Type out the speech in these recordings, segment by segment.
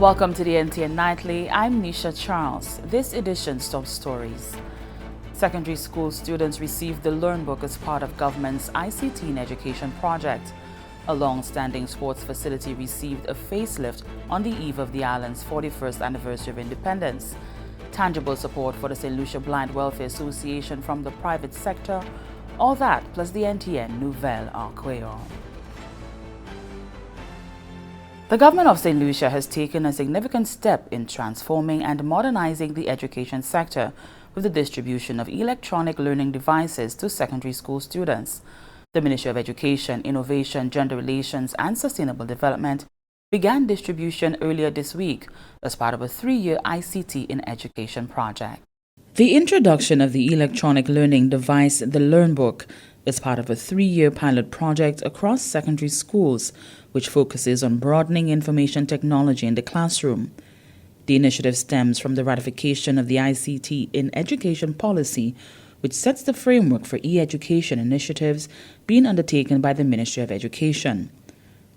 Welcome to the NTN Nightly. I'm Nisha Charles. This edition's top stories. Secondary school students received the Learn Book as part of government's ICT in Education project. A long-standing sports facility received a facelift on the eve of the island's 41st anniversary of independence. Tangible support for the Saint Lucia Blind Welfare Association from the private sector. All that plus the NTN Nouvelle Arqueon. The government of Saint Lucia has taken a significant step in transforming and modernizing the education sector with the distribution of electronic learning devices to secondary school students. The Ministry of Education, Innovation, Gender Relations and Sustainable Development began distribution earlier this week as part of a 3-year ICT in Education project. The introduction of the electronic learning device, the Learn Book, is part of a 3-year pilot project across secondary schools, which focuses on broadening information technology in the classroom. The initiative stems from the ratification of the ICT in Education policy, which sets the framework for e-education initiatives being undertaken by the Ministry of Education.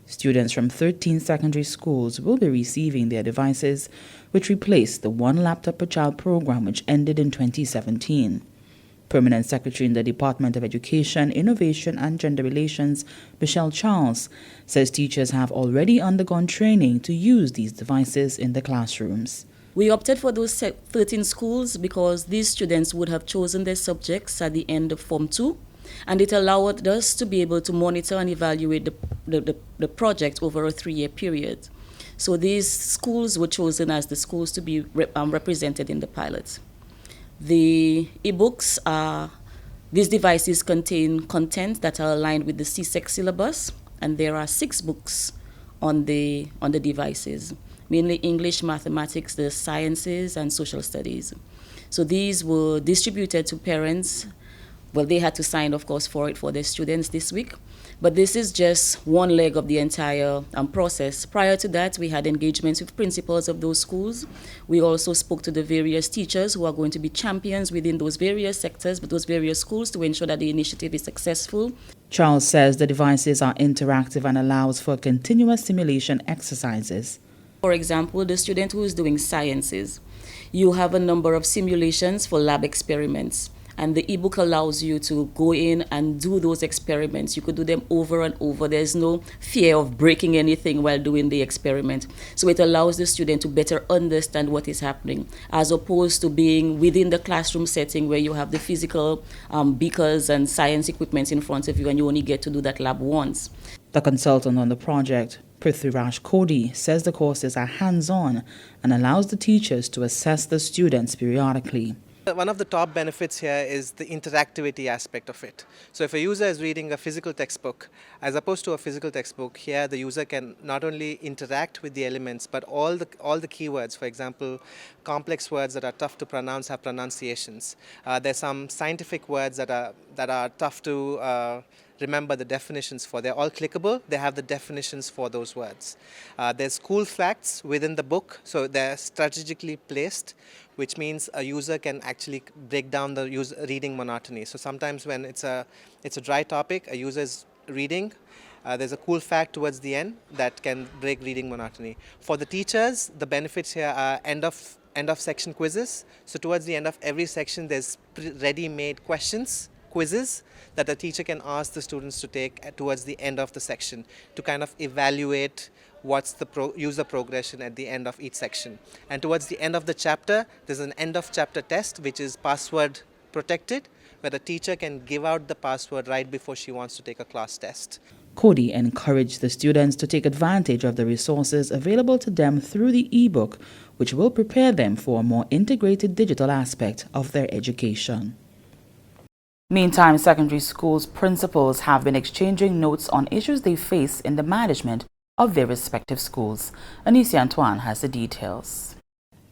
Students from 13 secondary schools will be receiving their devices, which replace the one laptop per child program which ended in 2017. Permanent Secretary in the Department of Education, Innovation and Gender Relations, Michelle Charles, says teachers have already undergone training to use these devices in the classrooms. We opted for those 13 schools because these students would have chosen their subjects at the end of Form 2, and it allowed us to be able to monitor and evaluate the project over a 3-year period. So these schools were chosen as the schools to be represented in the pilot. The e-books these devices contain content that are aligned with the CSEC syllabus, and there are 6 books on the devices, mainly English, mathematics, the sciences, and social studies. So these were distributed to parents. Well, they had to sign, of course, for their students this week. But this is just one leg of the entire process. Prior to that, we had engagements with principals of those schools. We also spoke to the various teachers who are going to be champions within those various sectors, but those various schools, to ensure that the initiative is successful. Charles says the devices are interactive and allows for continuous simulation exercises. For example, the student who is doing sciences, you have a number of simulations for lab experiments. And the ebook allows you to go in and do those experiments. You could do them over and over. There's no fear of breaking anything while doing the experiment. So it allows the student to better understand what is happening, as opposed to being within the classroom setting where you have the physical beakers and science equipment in front of you, and you only get to do that lab once. The consultant on the project, Prithviraj Cody, says the courses are hands-on and allows the teachers to assess the students periodically. One of the top benefits here is the interactivity aspect of it. So if a user is reading a physical textbook, as opposed to a physical textbook, here the user can not only interact with the elements, but all the keywords, for example, complex words that are tough to pronounce have pronunciations. There's some scientific words that are tough to remember the definitions for. They're all clickable. They have the definitions for those words. There's cool facts within the book, so they're strategically placed, which means a user can actually break down the reading monotony. So sometimes when it's a dry topic, a user is reading, there's a cool fact towards the end that can break reading monotony. For the teachers, the benefits here are end of section quizzes. So towards the end of every section, there's ready-made quizzes that a teacher can ask the students to take towards the end of the section to kind of evaluate what's the user progression at the end of each section. And towards the end of the chapter, there's an end of chapter test, which is password protected, where the teacher can give out the password right before she wants to take a class test. Cody encouraged the students to take advantage of the resources available to them through the e-book, which will prepare them for a more integrated digital aspect of their education. Meantime, secondary schools' principals have been exchanging notes on issues they face in the management of their respective schools. Anisia Antoine has the details.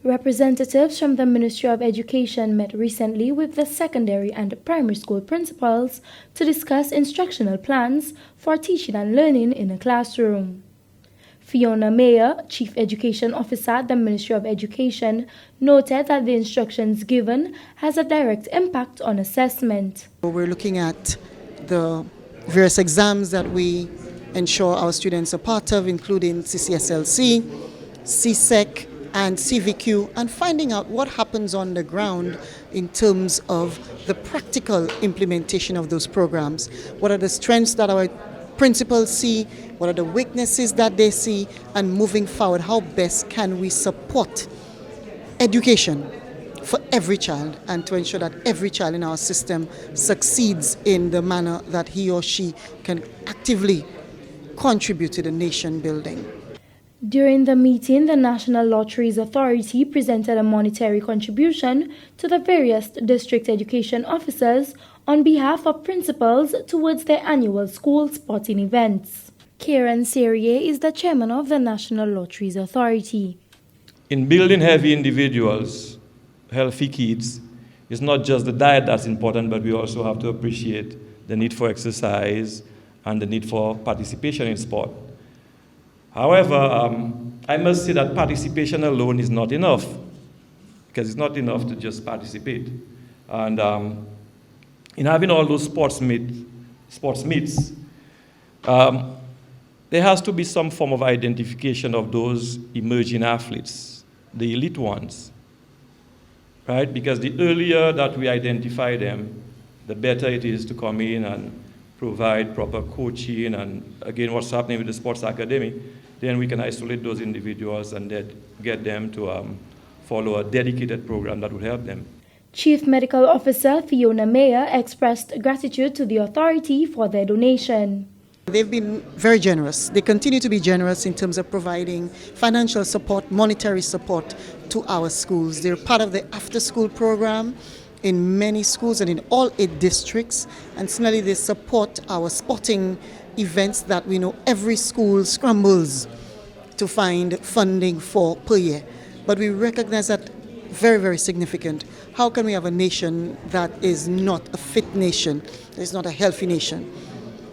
Representatives from the Ministry of Education met recently with the secondary and primary school principals to discuss instructional plans for teaching and learning in a classroom. Fiona Mayer, Chief Education Officer at the Ministry of Education, noted that the instructions given has a direct impact on assessment. We're looking at the various exams that we ensure our students are part of, including CCSLC, CSEC and CVQ, and finding out what happens on the ground in terms of the practical implementation of those programs. What are the strengths that our principals see? What are the weaknesses that they see? And moving forward, how best can we support education for every child and to ensure that every child in our system succeeds in the manner that he or she can actively contribute to the nation building. During the meeting, the National Lotteries Authority presented a monetary contribution to the various district education officers on behalf of principals towards their annual school sporting events. Kieran Serrier is the chairman of the National Lotteries Authority. In building heavy individuals, healthy kids, it's not just the diet that's important, but we also have to appreciate the need for exercise and the need for participation in sport. However, I must say that participation alone is not enough, because it's not enough to just participate. And in having all those sports meets, there has to be some form of identification of those emerging athletes, the elite ones, right? Because the earlier that we identify them, the better it is to come in and provide proper coaching and, again, what's happening with the sports academy. Then we can isolate those individuals and then get them to follow a dedicated program that would help them. Chief Medical Officer Fiona Mayer expressed gratitude to the authority for their donation. They've been very generous. They continue to be generous in terms of providing financial support, monetary support to our schools. They're part of the after-school program in many schools and in all 8 districts. And similarly, they support our sporting events that we know every school scrambles to find funding for per year. But we recognize that very, very significant. How can we have a nation that is not a fit nation, that is not a healthy nation?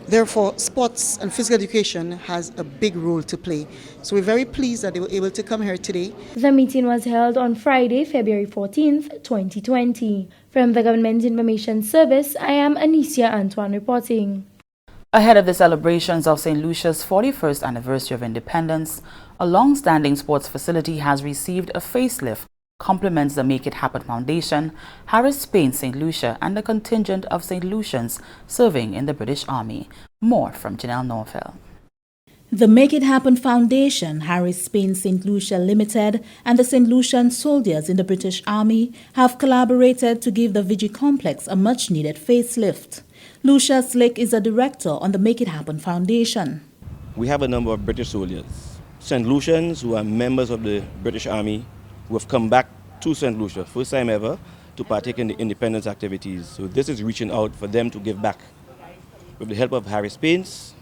Therefore, sports and physical education has a big role to play. So we're very pleased that they were able to come here today. The meeting was held on Friday, February 14th, 2020. From the Government Information Service, I am Anicia Antoine reporting. Ahead of the celebrations of Saint Lucia's 41st anniversary of independence, a long-standing sports facility has received a facelift, complements the Make It Happen Foundation, Harris Spain Saint Lucia, and a contingent of Saint Lucians serving in the British Army. More from Janelle Norfeld. The Make It Happen Foundation, Harris Spain Saint Lucia Limited, and the Saint Lucian soldiers in the British Army have collaborated to give the Vigie Complex a much-needed facelift. Lucia Slick is a director on the Make It Happen Foundation. We have a number of British soldiers, Saint Lucians who are members of the British Army, who have come back to Saint Lucia, first time ever, to partake in the independence activities. So this is reaching out for them to give back. With the help of Harris Paints,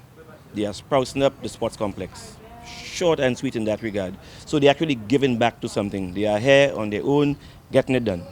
they are sprouting up the sports complex. Short and sweet in that regard. So they're actually giving back to something. They are here on their own, getting it done.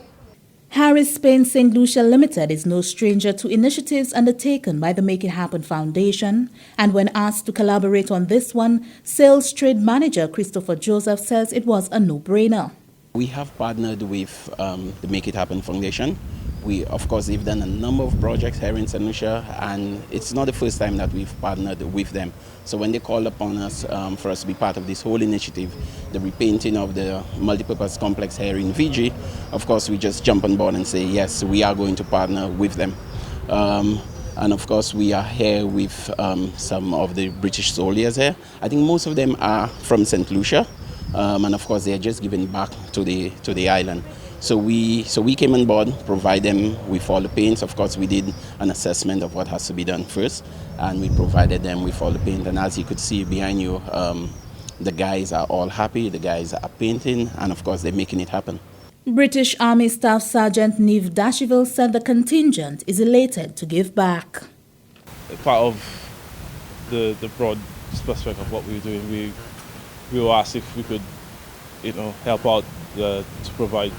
Harris Spain Saint Lucia Limited is no stranger to initiatives undertaken by the Make It Happen Foundation, and when asked to collaborate on this one, Sales Trade Manager Christopher Joseph says it was a no-brainer. We have partnered with the Make It Happen Foundation. We, of course, they've done a number of projects here in Saint Lucia, and it's not the first time that we've partnered with them. So when they called upon us for us to be part of this whole initiative, the repainting of the multipurpose complex here in Vigie, of course, we just jump on board and say, yes, we are going to partner with them. And of course, we are here with some of the British soldiers here. I think most of them are from Saint Lucia, and of course, they are just giving back to the island. So we came on board, provide them with all the paints. Of course, we did an assessment of what has to be done first, and we provided them with all the paint. And as you could see behind you, the guys are all happy, the guys are painting, and of course, they're making it happen. British Army Staff Sergeant Neve Dasheville said the contingent is elated to give back. Part of the broad prospect of what we were doing, we were asked if we could, help out to provide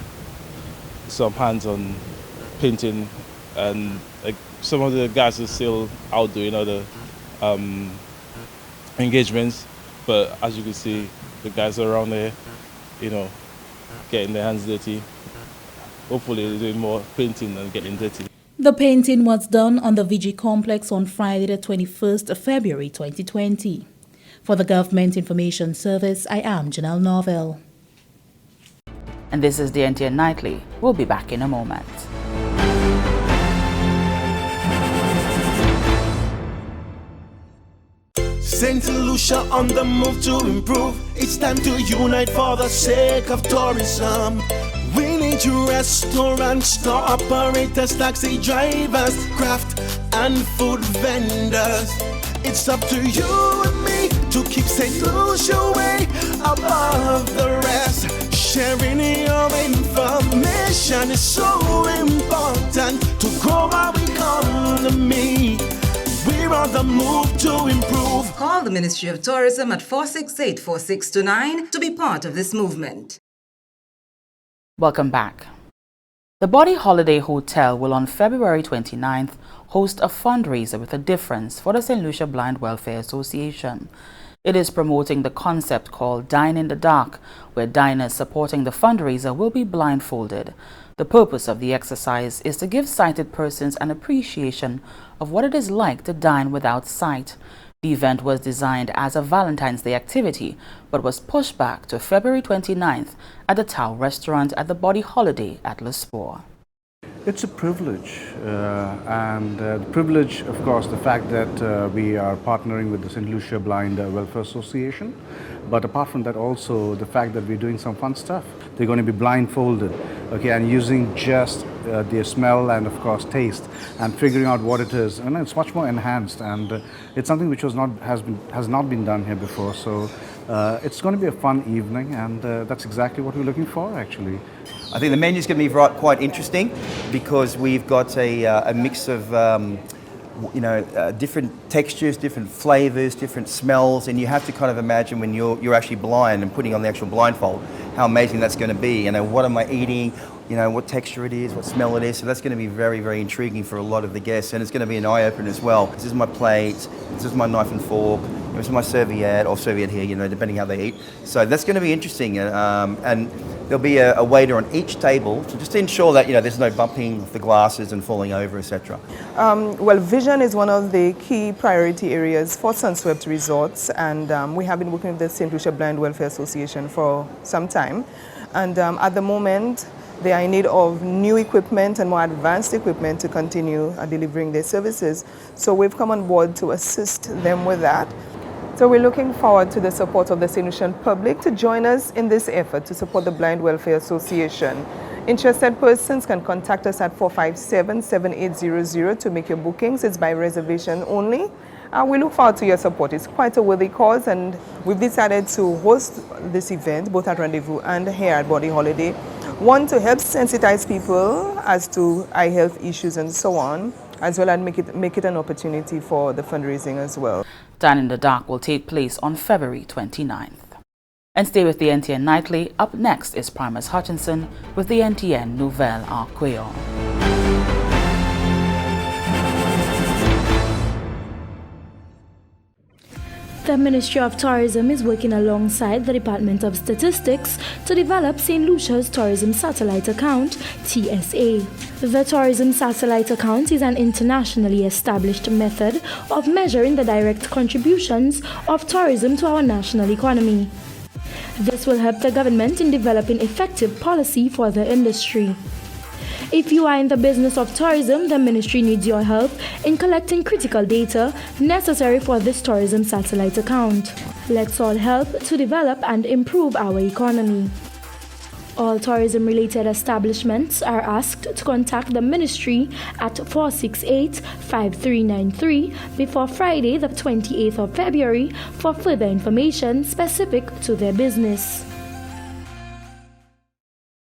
some hands-on painting, and like some of the guys are still out doing other engagements, but as you can see, the guys are around there, getting their hands dirty. Hopefully they're doing more painting than getting dirty. The painting was done on the Vigie Complex on Friday the 21st of February 2020. For the Government Information Service, I am Janelle Norville. And this is the NTN Nightly. We'll be back in a moment. Saint Lucia on the move to improve. It's time to unite for the sake of tourism. We need you restaurants, store operators, taxi drivers, craft and food vendors. It's up to you and me to keep Saint Lucia way above the rest. Sharing your information is so important to grow our economy. We're on the move to improve. Call the Ministry of Tourism at 468-4629 to be part of this movement. Welcome back. The Body Holiday Hotel will on February 29th host a fundraiser with a difference for the Saint Lucia Blind Welfare Association. It is promoting the concept called Dine in the Dark, where diners supporting the fundraiser will be blindfolded. The purpose of the exercise is to give sighted persons an appreciation of what it is like to dine without sight. The event was designed as a Valentine's Day activity, but was pushed back to February 29th at the Tao restaurant at the Body Holiday at Le Sport. It's a privilege, and the privilege, of course, the fact that we are partnering with the Saint Lucia Blind Welfare Association, but apart from that also the fact that we're doing some fun stuff. They're going to be blindfolded, okay, and using just their smell and of course taste and figuring out what it is, and it's much more enhanced, and it's something which has not been done here before. So it's going to be a fun evening, and that's exactly what we're looking for actually. I think the menu's going to be quite interesting because we've got a mix of different textures, different flavors, different smells, and you have to kind of imagine when you're actually blind and putting on the actual blindfold how amazing that's going to be. What am I eating? What texture it is, what smell it is. So that's going to be very, very intriguing for a lot of the guests, and it's going to be an eye-opener as well. This is my plate, this is my knife and fork, this is my serviette here, depending how they eat. So that's going to be interesting, and there'll be a waiter on each table just to ensure that there's no bumping of the glasses and falling over, etc. Well, vision is one of the key priority areas for Sunswept Resorts, and we have been working with the Saint Lucia Blind Welfare Association for some time, and at the moment they are in need of new equipment and more advanced equipment to continue delivering their services. So we've come on board to assist them with that. So we're looking forward to the support of the Saint Lucian public to join us in this effort to support the Blind Welfare Association. Interested persons can contact us at 457-7800 to make your bookings. It's by reservation only. We look forward to your support. It's quite a worthy cause, and we've decided to host this event both at Rendezvous and here at Body Holiday. One, to help sensitize people as to eye health issues and so on, as well as make it an opportunity for the fundraising as well. Dine in the Dark will take place on February 29th. And stay with the NTN Nightly. Up next is Primus Hutchinson with the NTN Nouvelle en Creole. The Ministry of Tourism is working alongside the Department of Statistics to develop St. Lucia's Tourism Satellite Account, TSA. The Tourism Satellite Account is an internationally established method of measuring the direct contributions of tourism to our national economy. This will help the government in developing effective policy for the industry. If you are in the business of tourism, the ministry needs your help in collecting critical data necessary for this tourism satellite account. Let's all help to develop and improve our economy. All tourism-related establishments are asked to contact the ministry at 468-5393 before Friday, the 28th of February for further information specific to their business.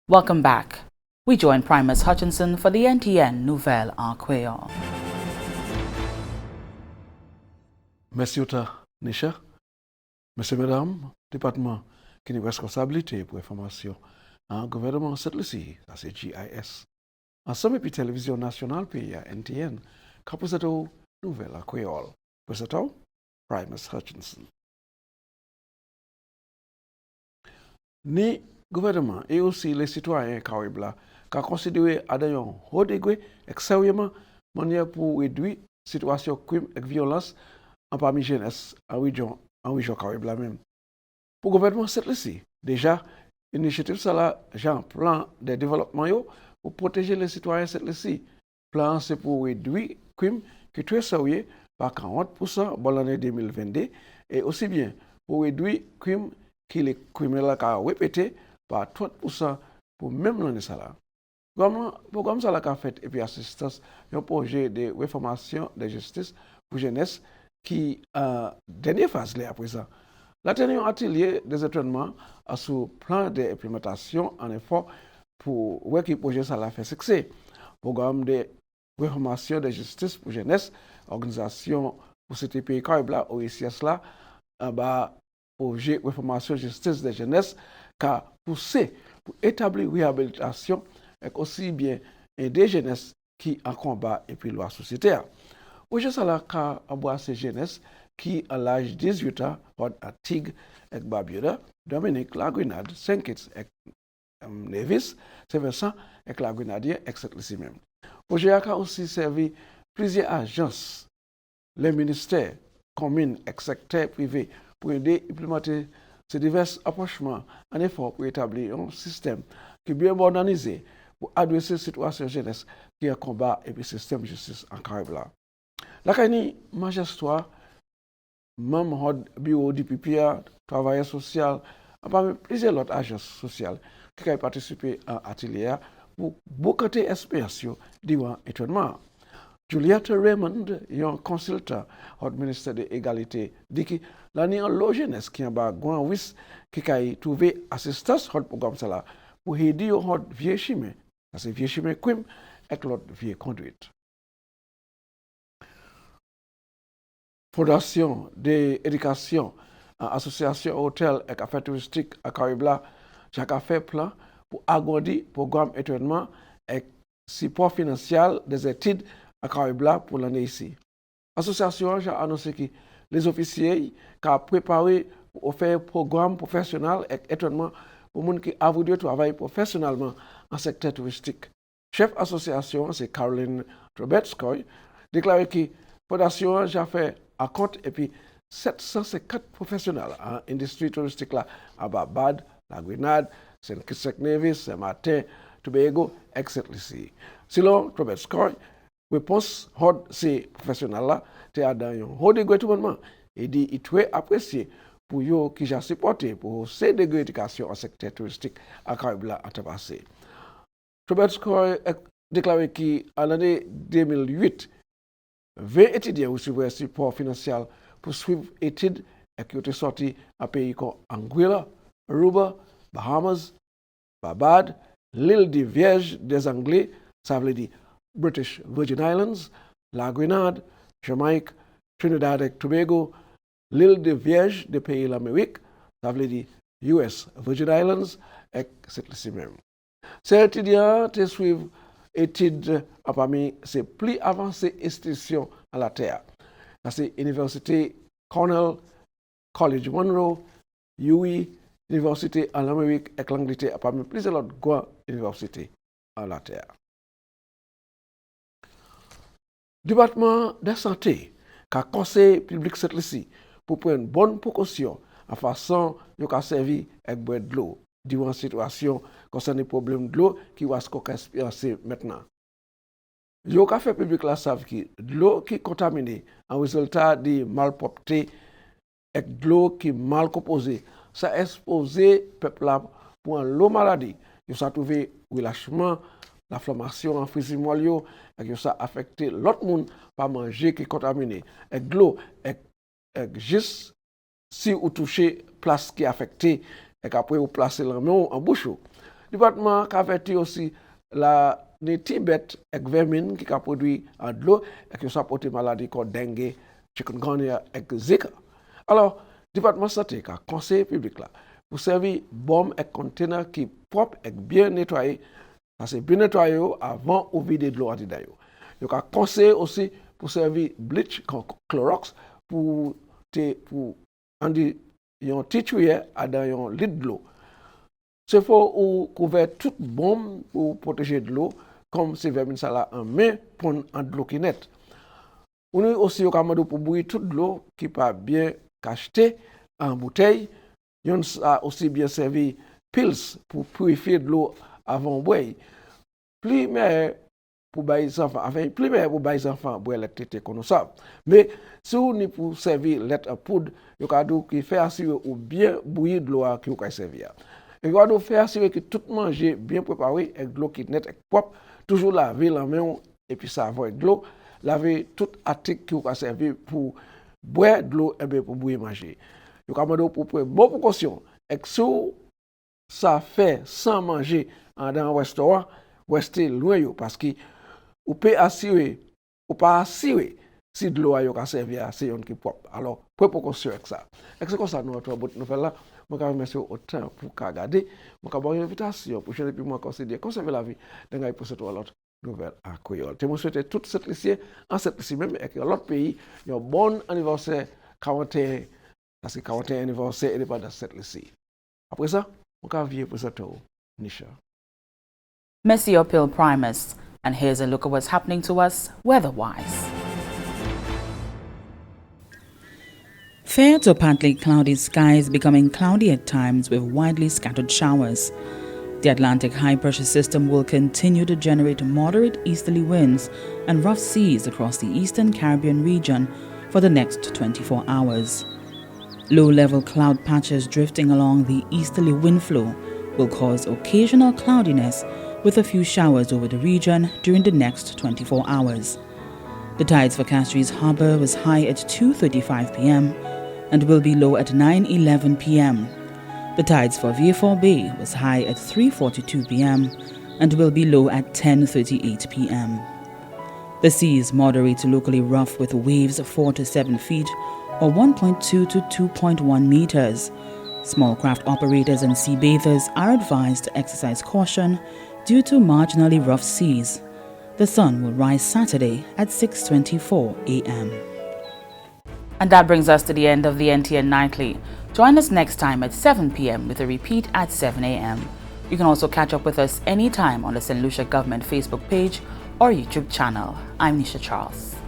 Welcome back. We join Primus Hutchinson for the NTN Nouvelle en Creole. Merci Nisha. Monsieur, Madame, département qui a responsabilité pour l'information en gouvernement Saint Lucia, ça c'est GIS. Ensemble avec télévision nationale pays NTN, caposato Nouvelle en Creole. Posato, Primus Hutchinson. Ni gouvernement et aussi les citoyens caribla qu'a considéré à d'un haut degré extrêmement manière pour réduire la situation de crime et violence en parmi jeunesse en région en région Caribla même. Pour le gouvernement Saint Lucia, déjà, l'initiative ça là, genre plan de développement yo, pour protéger les citoyens Saint Lucia. Plan c'est pour réduire le crime qui est très sérieux par 40% dans l'année 2022 et aussi bien pour réduire le crime qui les criminels ont répété par 30% pour même l'année ça là. Le programme ça là qu'a fait et puis assistance un projet de réformation de justice pour jeunesse qui dernière phase là à présent. La dernière atelier des entraînements a sous plan d'implémentation en effort pour voir que le projet ça l'a fait succès. Programme de réformation de justice pour jeunesse, organisation pour CTP Caribla, OECS là, projet de réformation de justice de jeunesse qui a poussé pour établir réhabilitation et aussi bien des jeunesses qui en combat et puis la société. Projet ça là qui a embrassé jeunesse qui à l'âge de 18 ans, à Tigre et Barbuda, Dominique, la Grenade, Saint-Kitts et Nevis, Saint-Vincent et la Grenadier, etc. même. Le projet a aussi servi plusieurs agences, les ministères, communes et secteurs privés pour aider à implémenter ces divers approchements en effort pour établir un système qui est bien organisé pour adresser la situation jeunesse qui est en combat et puis le système de justice en Caribla. La CANI, majestoire, membre du bureau du PPA, travailleur social, parmi plusieurs autres agences sociales qui ont participé à l'atelier pour beaucoup d'expériences durant l'étonnement. Juliette Raymond, un consultant au ministère de l'Égalité, dit que l'année en jeunesse qui a un wis qui a trouvé assistance au programme pour aider au vieux chemin, c'est vieux chemin crime et l'autre vieux conduite. Fondation d'éducation, association hôtel et café touristique à Caribla, j'ai fait plan pour agrandir le programme étonnement et support financier des études à Caribla pour l'année ici. L'association a annoncé que les officiers qui ont préparé pour faire un programme professionnel et étonnement pour les gens qui ont voulu travailler professionnellement en secteur touristique. Chef association, c'est Caroline Trobetskoy, déclaré que la fondation a fait à compte et puis 754 professionnels en industrie touristique là, à Barbade, la Grenade, Saint-Kitts-Nevis, Saint-Martin, Tobago, etc. Selon Trobetskoy, réponse de ces professionnels-là, c'est dans un haut degré de gouvernement et dit qu'il est très apprécié pour eux qui ont supporté pour ces degrés d'éducation en secteur touristique à Caribla en passé. Trobetskoy a déclaré qu'en l'année 2008, 20 étudiants ont reçu un support financier pour suivre études et qui ont été sortis à pays comme Anguilla, Aruba, Bahamas, Barbade, l'île des Vierges des Anglais, ça veut dire British Virgin Islands, la Grenade, Jamaïque, Trinidad et Tobago, l'île des Vierges des pays de l'Amérique, ça veut dire US Virgin Islands, et c'est même. Ces étudiants te suivent études parmi ces plus avancées institutions à la Terre. C'est l'Université Cornell, College Monroe, UE, Université en Amérique et l'Angleterre, parmi plusieurs autres grandes universités à la Terre. Département de santé, qui a conseillé public Saint Lucia pour prendre bonne précaution en façon de servir avec boire de l'eau durant une situation concernant les problèmes de l'eau qui va se expériencer maintenant. Les cafés publics là savent que l'eau qui est contaminée en résultat de malpropreté et de l'eau qui est mal composée, ça expose le peuple là pour l'eau maladie. Ils ont trouvé relâchement, l'inflammation en physique et que ça affecte l'autre monde par manger qui est contaminé. Et de l'eau, juste si vous touchez place qui est affectée et qu'après vous placez la main en bouche. Le département a averti aussi les Tibet et vermine qui a produit de l'eau et qui ça porté maladie comme dengue, chikungunya et Zika. Alors, le département de santé a conseillé public là pour servir bombe et conteneurs qui propre et bien nettoyés. C'est bien nettoyé avant ou vider de l'eau à l'intérieur. Il a conseillé aussi pour servir bleach, Clorox, pour un petit tuyau dans un litre de l'eau. C'est faut couvrir toute bombe pour protéger de l'eau, comme si vermine ça là en main pour de l'eau qui est nette. On a aussi au Cameroun pour bouillir toute l'eau qui pas bien qu'acheter en bouteille. Yon a aussi bien servi pils pour purifier de l'eau avant boire. Plus mais pour les enfants, enfin, plus mais pour les enfants boire l'électricité qu'on ça. Mais si on est pour servir lettre à poudre, il y a qui fait assurer ou bien bouillir de l'eau qui vous servir. Il y a faire assurer que tout manger bien préparé avec de l'eau qui est nette et propre, toujours laver la main et puis ça avec de l'eau, laver tout article qui vous servir pour boire de l'eau et bien pour boire manger. Il y a pour prendre bonne précaution et si ça fait sans manger dans un restaurant, rester loin parce que ou peut assurer ou pas assurer si de l'eau a servi à c'est un qui propre. Alors, prenez précaution avec ça. Et c'est comme ça nous avons notre nouvelle là. Je vous remercie autant pour regarder. Je vous avoir une invitation pour changer puis moi considérer conserver la vie dans les pour cette autre nouvelle à Créole. Je vous souhaite toute cette lycée en cette lycée même et que l'autre pays un bon anniversaire 41 parce que 41 anniversaire et pas dans cette lycée. Après ça, je vais vous présenter Nisha. Merci Opil Primus, and here's a look at what's happening to us weather-wise. Fair to partly cloudy skies becoming cloudy at times with widely scattered showers. The Atlantic high-pressure system will continue to generate moderate easterly winds and rough seas across the eastern Caribbean region for the next 24 hours. Low-level cloud patches drifting along the easterly wind flow will cause occasional cloudiness with a few showers over the region during the next 24 hours. The tides for Castries Harbour was high at 2:35 p.m. and will be low at 9:11 p.m. The tides for Vieux Bay was high at 3:42 p.m. and will be low at 10:38 p.m. The sea is moderate to locally rough with waves 4 to 7 feet or 1.2 to 2.1 meters. Small craft operators and sea bathers are advised to exercise caution due to marginally rough seas. The sun will rise Saturday at 6:24 a.m. And that brings us to the end of the NTN Nightly. Join us next time at 7 p.m. with a repeat at 7 a.m. You can also catch up with us anytime on the Saint Lucia Government Facebook page or YouTube channel. I'm Nisha Charles.